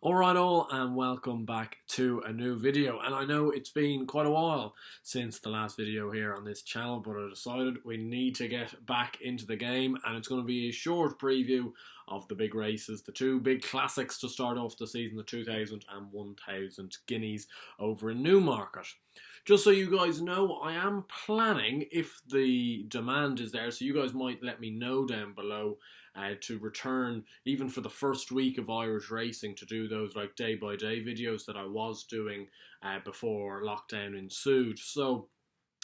Alright all, and welcome back to a new video. And I know it's been quite a while since the last video here on this channel, but I decided we need to get back into the game, and it's going to be a short preview of the big races, the two big classics to start off the season, the 2000 and 1000 Guineas over in Newmarket. Just so you guys know, I am planning, if the demand is there, so you guys might let me know down below, to return even for the first week of Irish racing to do those like day by day videos that I was doing before lockdown ensued. So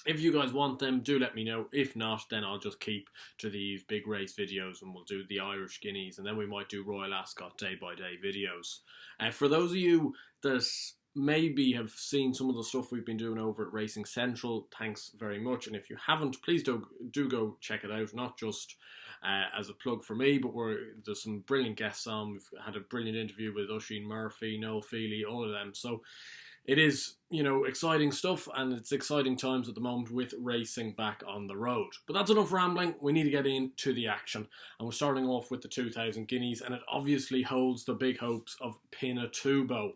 if you guys want them, do let me know. If not, then I'll just keep to these big race videos and we'll do the Irish Guineas, and then we might do Royal Ascot day by day videos. For those of you that maybe have seen some of the stuff we've been doing over at Racing Central, thanks very much. And if you haven't, please do go check it out. Not just as a plug for me, but there's some brilliant guests on. We've had a brilliant interview with Oisin Murphy, Noel Feely, all of them. So it is, exciting stuff, and it's exciting times at the moment with racing back on the road. But that's enough rambling. We need to get into the action. And we're starting off with the 2000 Guineas, and it obviously holds the big hopes of Pinatubo.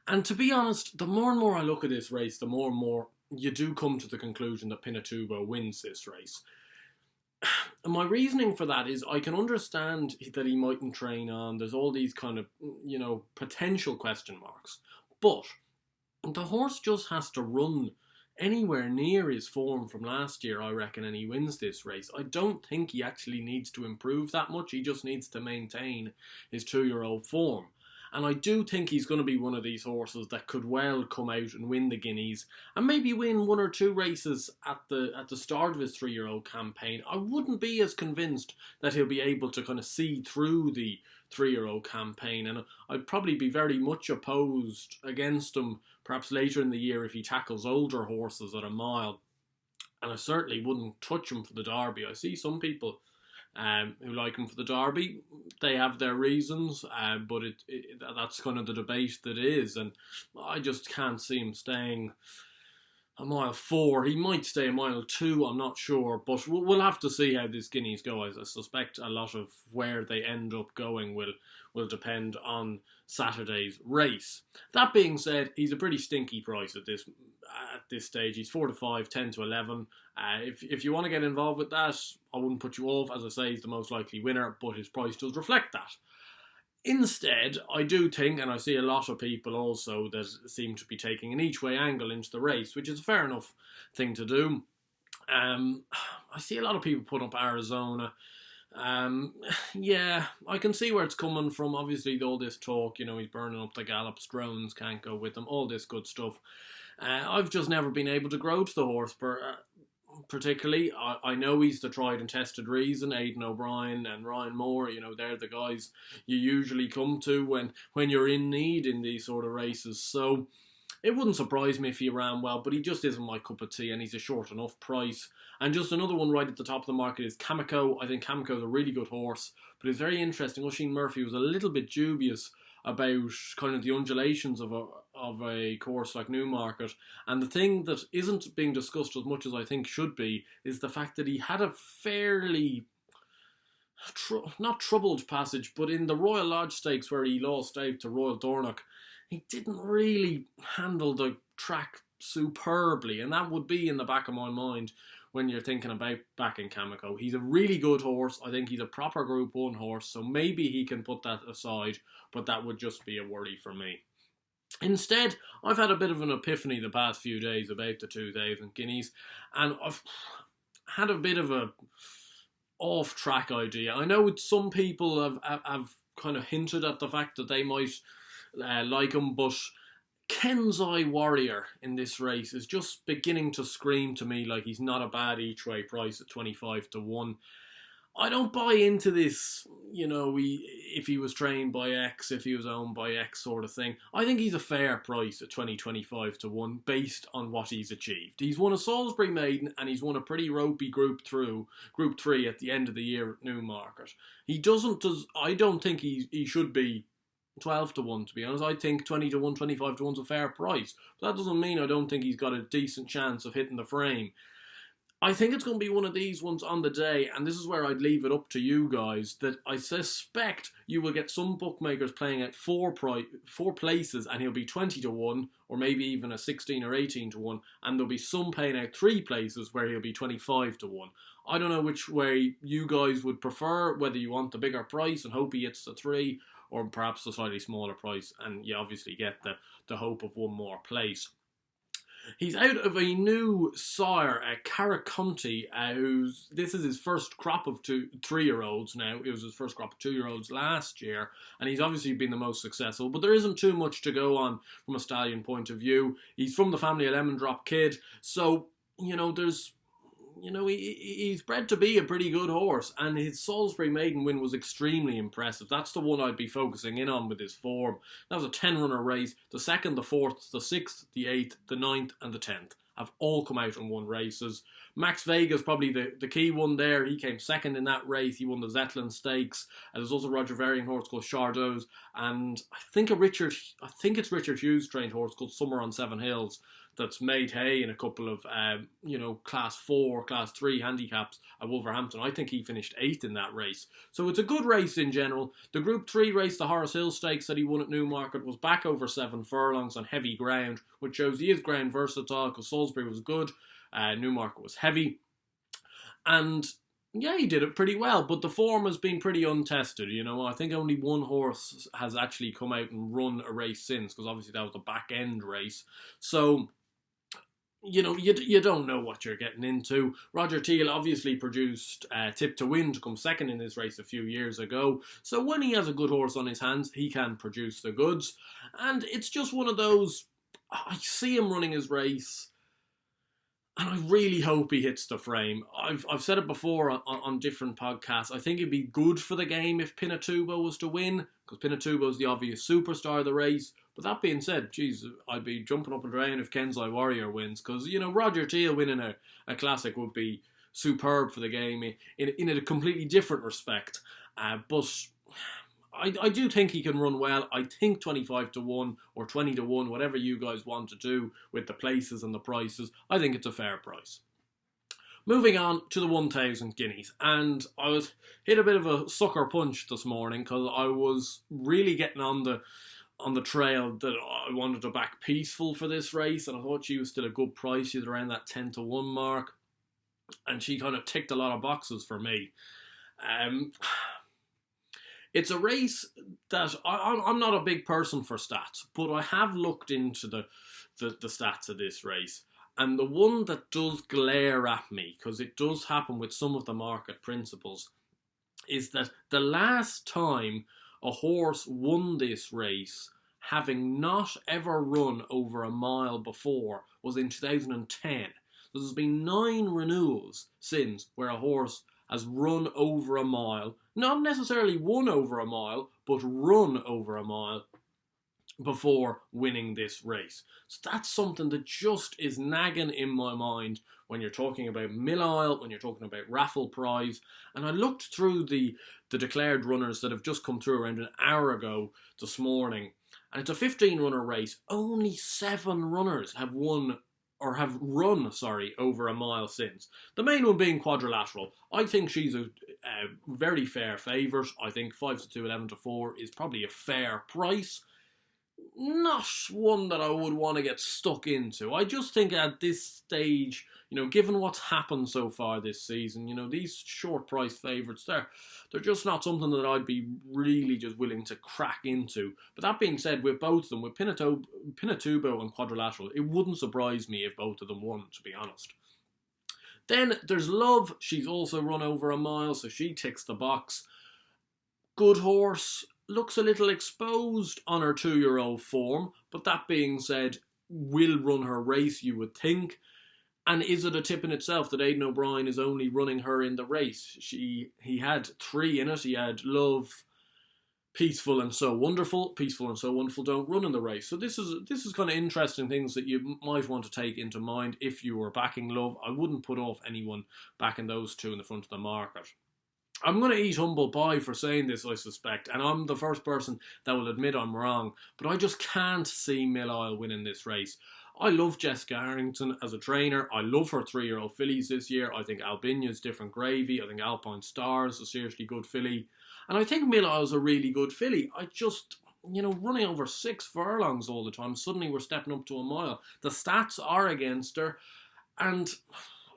And to be honest, the more and more I look at this race, the more and more you do come to the conclusion that Pinatubo wins this race. And my reasoning for that is I can understand that he mightn't train on. There's all these kind of, potential question marks. But the horse just has to run anywhere near his form from last year, I reckon, and he wins this race. I don't think he actually needs to improve that much. He just needs to maintain his 2-year-old form. And I do think he's going to be one of these horses that could well come out and win the Guineas and maybe win 1 or 2 races at the start of his 3-year-old campaign. I wouldn't be as convinced that he'll be able to kind of see through the 3-year-old campaign, and I'd probably be very much opposed against him perhaps later in the year if he tackles older horses at a mile. And I certainly wouldn't touch him for the Derby. I see some people who like him for the Derby. They have their reasons, but that's kind of the debate that is, and I just can't see him staying a mile 4. He might stay a mile 2, I'm not sure, but we'll have to see how this Guineas go. I suspect a lot of where they end up going will depend on Saturday's race. That being said, he's a pretty stinky price at this stage. He's 4 to 5, 10 to 11. If you want to get involved with that, I wouldn't put you off. As I say, he's the most likely winner, but his price does reflect that. Instead, I do think, and I see a lot of people also that seem to be taking an each-way angle into the race, which is a fair enough thing to do. I see a lot of people put up Arizona. Yeah, I can see where it's coming from. Obviously, all this talk, he's burning up the gallops, drones can't go with them, all this good stuff. I've just never been able to grow to the horse, particularly. I know he's the tried and tested reason. Aidan O'Brien and Ryan Moore, they're the guys you usually come to when you're in need in these sort of races. So it wouldn't surprise me if he ran well, but he just isn't my cup of tea, and he's a short enough price. And just another one right at the top of the market is Kamiko. I think Kamiko's a really good horse, but it's very interesting. Oisin Murphy was a little bit dubious about kind of the undulations of a course like Newmarket, and the thing that isn't being discussed as much as I think should be is the fact that he had a fairly not troubled passage, but in the Royal Lodge Stakes where he lost out to Royal Dornoch, he didn't really handle the track superbly, and that would be in the back of my mind when you're thinking about backing Kamiko. He's a really good horse. I think he's a proper Group 1 horse, so maybe he can put that aside, but that would just be a worry for me. Instead, I've had a bit of an epiphany the past few days about the 2000 Guineas, and I've had a bit of a off-track idea. I know some people have kind of hinted at the fact that they might like him, but Kenzai Warrior in this race is just beginning to scream to me like he's not a bad each-way price at 25 to 1. I don't buy into this, if he was trained by X, if he was owned by X sort of thing. I think he's a fair price at 25 to 1 based on what he's achieved. He's won a Salisbury Maiden and he's won a pretty ropey Group 3 at the end of the year at Newmarket. I don't think he should be 12 to 1, to be honest. I think 20 to 1, 25 to 1's a fair price. But that doesn't mean I don't think he's got a decent chance of hitting the frame. I think it's going to be one of these ones on the day, and this is where I'd leave it up to you guys, that I suspect you will get some bookmakers playing at four places, and he'll be 20 to 1, or maybe even a 16 or 18 to 1, and there'll be some paying out 3 places where he'll be 25 to 1. I don't know which way you guys would prefer, whether you want the bigger price and hope he hits the 3, or perhaps the slightly smaller price, and you obviously get the hope of one more place. He's out of a new sire, Caraconti, this is his first crop of 3-year-olds now. It was his first crop of 2-year-olds last year, and he's obviously been the most successful. But there isn't too much to go on from a stallion point of view. He's from the family of Lemon Drop Kid, so, he's bred to be a pretty good horse, and his Salisbury Maiden win was extremely impressive. That's the one I'd be focusing in on with his form. That was a 10-runner race. The 2nd, the 4th, the 6th, the 8th, the 9th, and the 10th have all come out and won races. Max Vega's probably the key one there. He came 2nd in that race. He won the Zetland Stakes. And there's also Roger Varian horse called Chardos, and I think it's Richard Hughes trained horse called Summer on Seven Hills that's made hay in a couple of, class 4, class 3 handicaps at Wolverhampton. I think he finished 8th in that race. So it's a good race in general. The Group 3 race, the Horace Hill Stakes that he won at Newmarket, was back over 7 furlongs on heavy ground, which shows he is ground versatile, because Salisbury was good, Newmarket was heavy. And yeah, he did it pretty well, but the form has been pretty untested. I think only one horse has actually come out and run a race since, because obviously that was a back-end race. So you don't know what you're getting into. Roger Teal obviously produced Tip to Win to come 2nd in this race a few years ago. So when he has a good horse on his hands, he can produce the goods. And it's just one of those, I see him running his race, and I really hope he hits the frame. I've said it before on different podcasts. I think it'd be good for the game if Pinatubo was to win, because Pinatubo is the obvious superstar of the race. But that being said, geez, I'd be jumping up and down if Kensai Warrior wins, because, Roger Teal winning a classic would be superb for the game in a completely different respect. But I do think he can run well. I think 25 to 1 or 20 to 1, whatever you guys want to do with the places and the prices, I think it's a fair price. Moving on to the 1,000 guineas, and I was hit a bit of a sucker punch this morning, because I was really getting on the trail that I wanted to back Peaceful for this race, and I thought she was still a good price. She was around that 10 to 1 mark, and she kind of ticked a lot of boxes for me. It's a race that I'm not a big person for stats, but I have looked into the stats of this race, and the one that does glare at me, because it does happen with some of the market principles, is that the last time a horse won this race, having not ever run over a mile before, was in 2010. So there's been 9 renewals since where a horse has run over a mile, not necessarily won over a mile, but run over a mile before winning this race. So that's something that just is nagging in my mind when you're talking about Mill Isle, when you're talking about raffle prize. And I looked through the declared runners that have just come through around an hour ago this morning, and it's a 15-runner race. Only 7 runners have run over a mile since. The main one being Quadrilateral. I think she's a very fair favourite. I think 5 to 2, 11 to 4 is probably a fair price. Not one that I would want to get stuck into. I just think at this stage, given what's happened so far this season, these short price favourites, they're just not something that I'd be really just willing to crack into. But that being said, with both of them, with Pinatubo and Quadrilateral, it wouldn't surprise me if both of them won, to be honest. Then there's Love. She's also run over a mile, so she ticks the box. Good horse. Looks a little exposed on her 2-year-old form, but that being said, will run her race, you would think. And is it a tip in itself that Aidan O'Brien is only running her in the race? He had 3 in it. He had Love, Peaceful and So Wonderful. Peaceful and So Wonderful don't run in the race. So this is kind of interesting things that you might want to take into mind if you were backing Love. I wouldn't put off anyone backing those 2 in the front of the market. I'm going to eat humble pie for saying this, I suspect, and I'm the first person that will admit I'm wrong, but I just can't see Mill Isle winning this race. I love Jessica Harrington as a trainer. I love her 3-year-old fillies this year. I think Albinia's different gravy. I think Alpine Star's a seriously good filly. And I think Mill Isle's a really good filly. I just, running over 6 furlongs all the time, suddenly we're stepping up to a mile. The stats are against her. And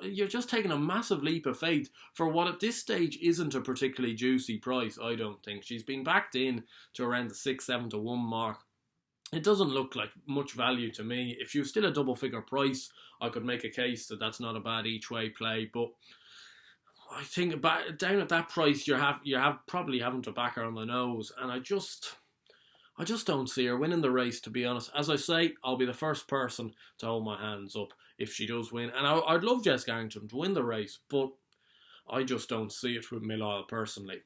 you're just taking a massive leap of faith for what at this stage isn't a particularly juicy price, I don't think. She's been backed in to around the 6-7 to 1 mark. It doesn't look like much value to me. If you're still a double figure price, I could make a case that that's not a bad each way play. But I think down at that price, you have probably having to back her on the nose, and I just don't see her winning the race, to be honest. As I say, I'll be the first person to hold my hands up if she does win, and I'd love Jessica Harrington to win the race, but I just don't see it with Mill Isle personally.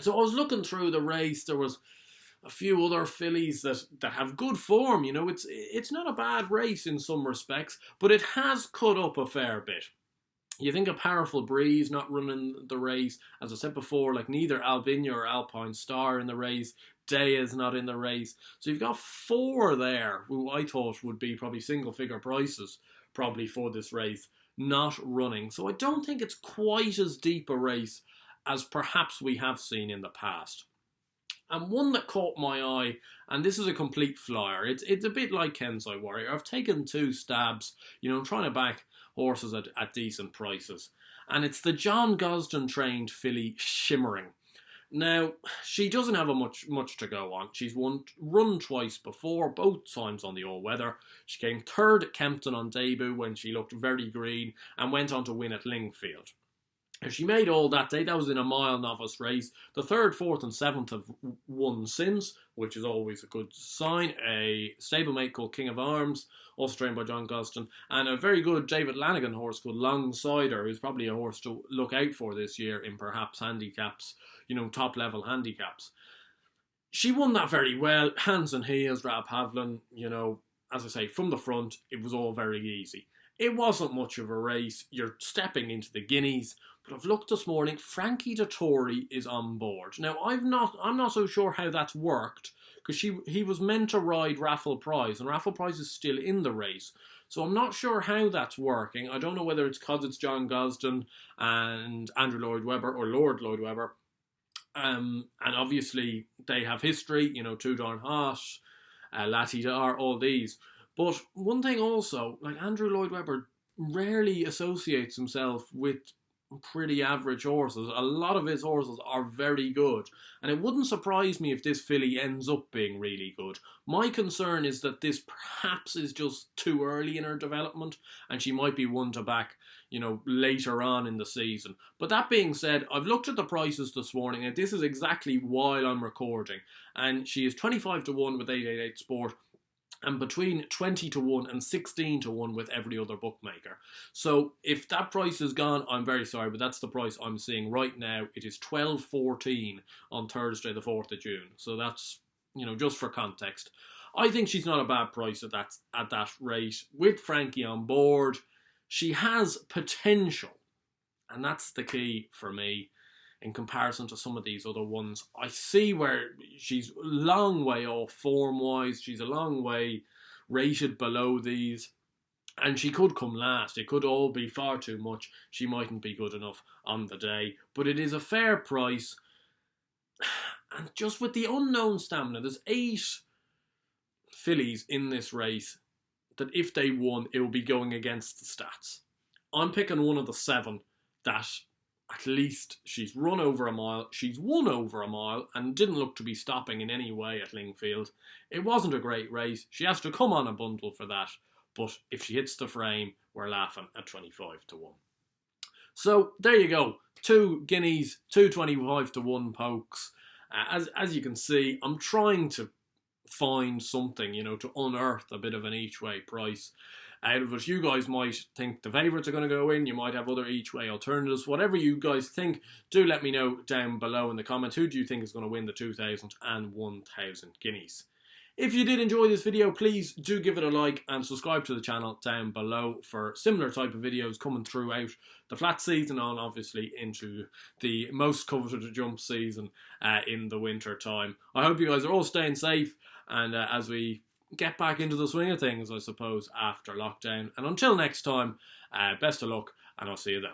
So I was looking through the race. There was a few other fillies that have good form. It's not a bad race in some respects, but it has cut up a fair bit. You think of Powerful Breeze not running the race. As I said before, like neither Albinia or Alpine Star in the race. Dea's not in the race. So you've got 4 there who I thought would be probably single figure prices probably for this race not running. So I don't think it's quite as deep a race as perhaps we have seen in the past. And one that caught my eye, and this is a complete flyer, it's a bit like Kensai Warrior. I've taken 2 stabs, trying to back horses at decent prices. And it's the John Gosden trained filly Shimmering. Now, she doesn't have much to go on. She's run twice before, both times on the all-weather. She came 3rd at Kempton on debut when she looked very green and went on to win at Lingfield. She made all that day. That was in a mile novice race. The 3rd, 4th and 7th have won since, which is always a good sign. A stablemate called King of Arms, also trained by John Gosden, and a very good David Lanigan horse called Longsider, who's probably a horse to look out for this year in perhaps handicaps, top level handicaps. She won that very well. Hands and heels, Rab Havlin, as I say, from the front, it was all very easy. It wasn't much of a race. You're stepping into the Guineas. But I've looked this morning, Frankie Dettori is on board. Now, I'm not so sure how that's worked, because he was meant to ride Raffle Prize, and Raffle Prize is still in the race. So I'm not sure how that's working. I don't know whether it's because it's John Gosden and Andrew Lloyd Webber, or Lord Lloyd Webber. And obviously, they have history, Too Darn Hot, Lati Dar, all these. But one thing also, like Andrew Lloyd Webber rarely associates himself with pretty average horses. A lot of his horses are very good, and it wouldn't surprise me if this filly ends up being really good. My concern is that this perhaps is just too early in her development, and she might be one to back, later on in the season. But that being said, I've looked at the prices this morning, and this is exactly while I'm recording, and she is 25 to 1 with 888 Sport, and between 20 to 1 and 16 to 1 with every other bookmaker. So if that price is gone, I'm very sorry, but that's the price I'm seeing right now. It is 12.14 on Thursday, the 4th of June. So that's, just for context. I think she's not a bad price at that rate. With Frankie on board, she has potential. And that's the key for me. In comparison to some of these other ones, I see where she's a long way off form-wise. She's a long way rated below these. And she could come last. It could all be far too much. She mightn't be good enough on the day. But it is a fair price. And just with the unknown stamina, there's 8 fillies in this race that if they won, it will be going against the stats. I'm picking one of the 7 that... At least she's run over a mile, she's won over a mile, and didn't look to be stopping in any way at Lingfield. It wasn't a great race. She has to come on a bundle for that. But if she hits the frame, we're laughing at 25 to 1. So there you go. 2 guineas, 2 25 to 1 pokes. As you can see, I'm trying to find something, to unearth a bit of an each way price out of it. You guys might think the favourites are going to go in. You might have other each way alternatives. Whatever you guys think, do let me know down below in the comments. Who do you think is going to win the 2,000 and 1,000 guineas? If you did enjoy this video, please do give it a like and subscribe to the channel down below for similar type of videos coming throughout the flat season and obviously into the most coveted jump season in the winter time. I hope you guys are all staying safe, and as we get back into the swing of things, I suppose, after lockdown. And until next time, best of luck, and I'll see you then.